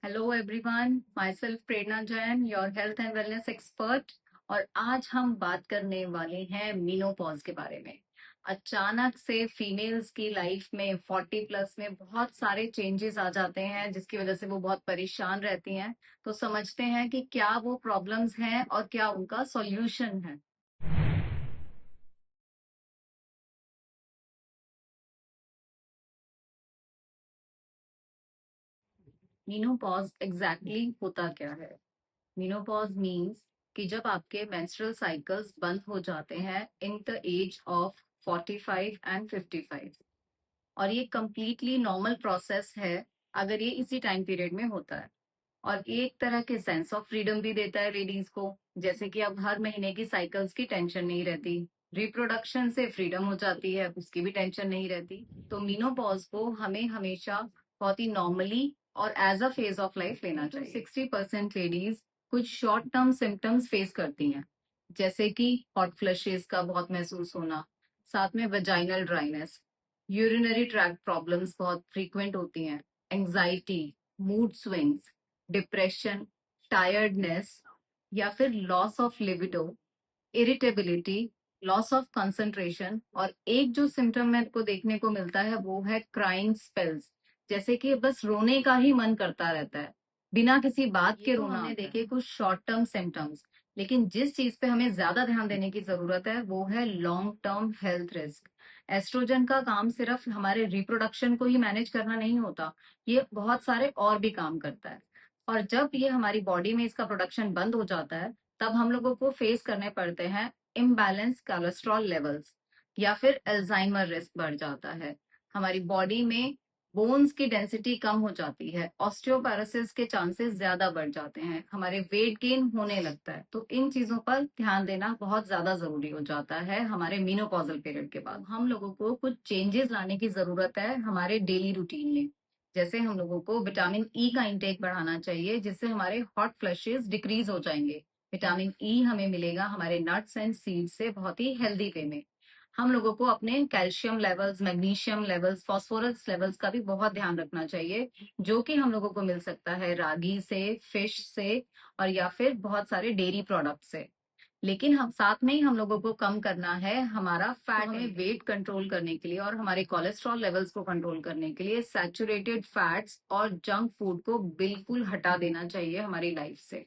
Hello everyone, my self Prerna Jain, your health and wellness expert. और आज हम बात करने वाले हैं मीनोपॉज के बारे में। अचानक से फीमेल्स की लाइफ में 40 प्लस में बहुत सारे चेंजेस आ जाते हैं जिसकी वजह से वो बहुत परेशान रहती हैं। तो समझते हैं कि क्या वो प्रॉब्लम्स हैं और क्या उनका सॉल्यूशन है। मीनोपॉज एग्जैक्टली होता क्या है? मीनोपॉज मीन्स कि जब आपके मेंस्ट्रुअल साइकिल्स बंद हो जाते हैं in the age of 45 and 55। और ये कंप्लीटली नॉर्मल प्रोसेस है अगर ये इसी टाइम पीरियड में होता है। और ये एक तरह के सेंस ऑफ फ्रीडम भी देता है लेडीज को, जैसे कि अब हर महीने की साइकिल्स की टेंशन नहीं रहती। रिप्रोडक्शन से फ्रीडम हो जाती है, उसकी भी टेंशन नहीं रहती। तो मीनोपॉज को हमें हमेशा बहुत ही नॉर्मली और as a phase of life लेना चाहिए। 60% लेडीज कुछ शॉर्ट टर्म सिम्टम्स फेस करती हैं, जैसे कि हॉट फ्लशेस का बहुत महसूस होना, साथ में vaginal dryness, urinary tract problems बहुत फ्रीक्वेंट होती हैं, anxiety, mood swings, depression, tiredness, या फिर loss of libido, irritability, loss of concentration. और एक जो सिम्टम मेरे को देखने को मिलता है वो है क्राइंग स्पेल्स, जैसे कि बस रोने का ही मन करता रहता है, बिना किसी बात के रोना। हमने देखे कुछ शॉर्ट टर्म सिम्टम्स, लेकिन जिस चीज पे हमें ज्यादा ध्यान देने की जरूरत है वो है long term health risk. Oestrogen का काम सिर्फ हमारे रिप्रोडक्शन को ही मैनेज करना नहीं होता, ये बहुत सारे और भी काम करता है। और जब ये हमारी बॉडी में इसका प्रोडक्शन बंद हो जाता है तब हम लोगों को फेस करने पड़ते हैं इम्बैलेंस कोलेस्ट्रॉल लेवल्स, या फिर अल्जाइमर रिस्क बढ़ जाता है। हमारी बॉडी में बोन्स की डेंसिटी कम हो जाती है, ऑस्टियोपेरोसिस के चांसेस ज्यादा बढ़ जाते हैं, हमारे वेट गेन होने लगता है। तो इन चीजों पर ध्यान देना बहुत ज्यादा जरूरी हो जाता है हमारे मीनोपॉजल पीरियड के बाद। हम लोगों को कुछ चेंजेस लाने की जरूरत है हमारे डेली रूटीन में। जैसे हम लोगों को विटामिन ई का इंटेक बढ़ाना चाहिए, जिससे हमारे हॉट फ्लशेस डिक्रीज हो जाएंगे। विटामिन ई हमें मिलेगा हमारे नट्स एंड सीड से बहुत ही हेल्दी वे में। हम लोगों को अपने calcium levels, magnesium levels, phosphorus levels का भी बहुत ध्यान रखना चाहिए, जो कि हम लोगों को मिल सकता है रागी से, फिश से, और या फिर बहुत सारे डेयरी प्रोडक्ट से। लेकिन हम साथ में ही हम लोगों को कम करना है हमारा फैट। हमें वेट कंट्रोल करने के लिए और हमारे कोलेस्ट्रॉल लेवल्स को कंट्रोल करने के लिए सैचुरेटेड फैट्स और जंक फूड को बिल्कुल हटा देना चाहिए हमारी लाइफ से।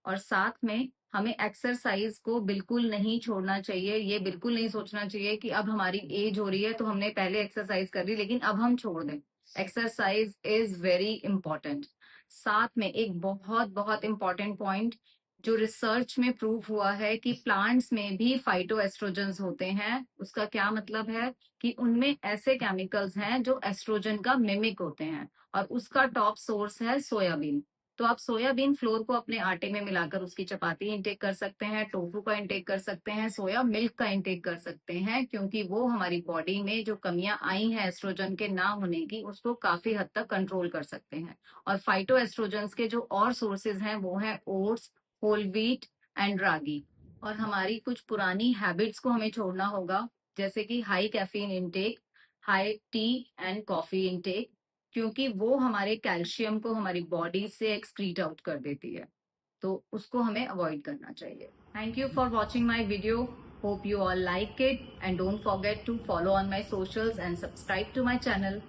और साथ में हमें एक्सरसाइज को बिल्कुल नहीं छोड़ना चाहिए। ये बिल्कुल नहीं सोचना चाहिए कि अब हमारी एज हो रही है तो हमने पहले एक्सरसाइज कर ली लेकिन अब हम छोड़ दें। Exercise is very important. साथ में एक बहुत बहुत इंपॉर्टेंट पॉइंट, जो रिसर्च में प्रूव हुआ है कि प्लांट्स में भी फाइटो एस्ट्रोजन्स होते हैं। उसका क्या मतलब है कि उनमें ऐसे केमिकल्स हैं जो एस्ट्रोजन का मिमिक होते हैं, और उसका टॉप सोर्स है सोयाबीन। तो आप सोयाबीन फ्लोर को अपने आटे में मिलाकर उसकी चपाती इंटेक कर सकते हैं, टोफू का इंटेक कर सकते हैं, सोया मिल्क का इंटेक कर सकते हैं, क्योंकि वो हमारी बॉडी में जो कमियां आई हैं एस्ट्रोजन के ना होने की उसको काफी हद तक कंट्रोल कर सकते हैं। और फाइटो एस्ट्रोजन्स के जो और सोर्सेज हैं वो हैं ओट्स, होल व्हीट एंड रागी। और हमारी कुछ पुरानी हैबिट्स को हमें छोड़ना होगा, जैसे कि high caffeine intake, high tea and coffee intake, क्योंकि वो हमारे कैल्शियम को हमारी बॉडी से एक्सक्रीट आउट कर देती है। तो उसको हमें अवॉइड करना चाहिए। Thank you for watching my video. Hope you all like it and don't forget to follow on my socials and subscribe to my channel.